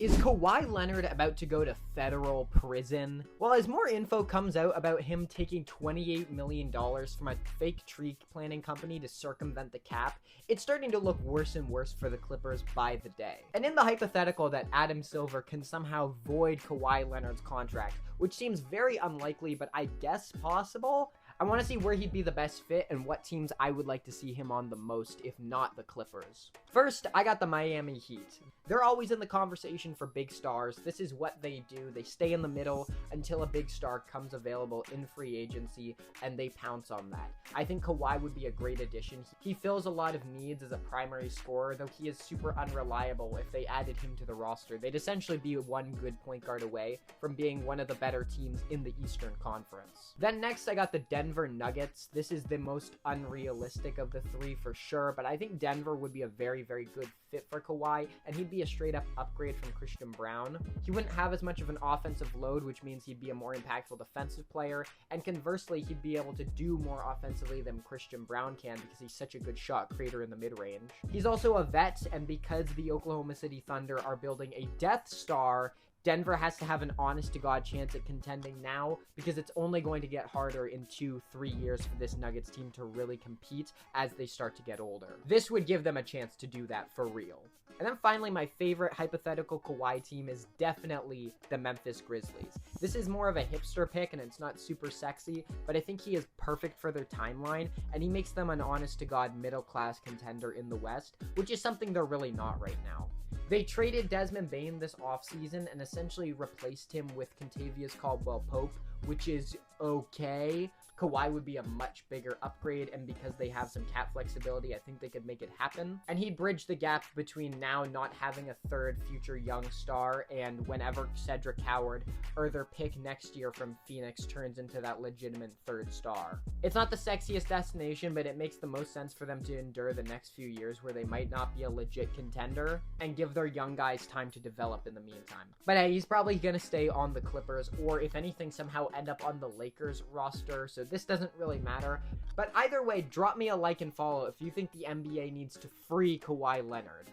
Is Kawhi Leonard about to go to federal prison? Well, as more info comes out about him taking $28 million from a fake tree planting company to circumvent the cap, it's starting to look worse and worse for the Clippers by the day. And in the hypothetical that Adam Silver can somehow void Kawhi Leonard's contract, which seems very unlikely but I guess possible, I want to see where he'd be the best fit and what teams I would like to see him on the most, if not the Clippers. First, I got the Miami Heat. They're always in the conversation for big stars. This is what they do. They stay in the middle until a big star comes available in free agency, and they pounce on that. I think Kawhi would be a great addition. He fills a lot of needs as a primary scorer, though he is super unreliable. If they added him to the roster, they'd essentially be one good point guard away from being one of the better teams in the Eastern Conference. Then next, I got the Denver Nuggets. This is the most unrealistic of the three for sure, but I think Denver would be a very, very good fit for Kawhi, and he'd be a straight up upgrade from Christian Brown. He wouldn't have as much of an offensive load, which means he'd be a more impactful defensive player, and conversely, he'd be able to do more offensively than Christian Brown can because he's such a good shot creator in the mid-range. He's also a vet, and because the Oklahoma City Thunder are building a Death Star, Denver has to have an honest-to-God chance at contending now because it's only going to get harder in 2-3 years for this Nuggets team to really compete as they start to get older. This would give them a chance to do that for real. And then finally, my favorite hypothetical Kawhi team is definitely the Memphis Grizzlies. This is more of a hipster pick and it's not super sexy, but I think he is perfect for their timeline and he makes them an honest-to-God middle-class contender in the West, which is something they're really not right now. They traded Desmond Bane this offseason and essentially replaced him with Kentavious Caldwell-Pope, which is okay. Kawhi would be a much bigger upgrade, and because they have some cap flexibility, I think they could make it happen. And he'd bridge the gap between now not having a third future young star and whenever Cedric Howard or their pick next year from Phoenix turns into that legitimate third star. It's not the sexiest destination, but it makes the most sense for them to endure the next few years where they might not be a legit contender and give their young guys time to develop in the meantime. But hey, he's probably going to stay on the Clippers, or if anything, somehow end up on the Lakers roster, so this doesn't really matter. But either way, drop me a like and follow if you think the NBA needs to free Kawhi Leonard.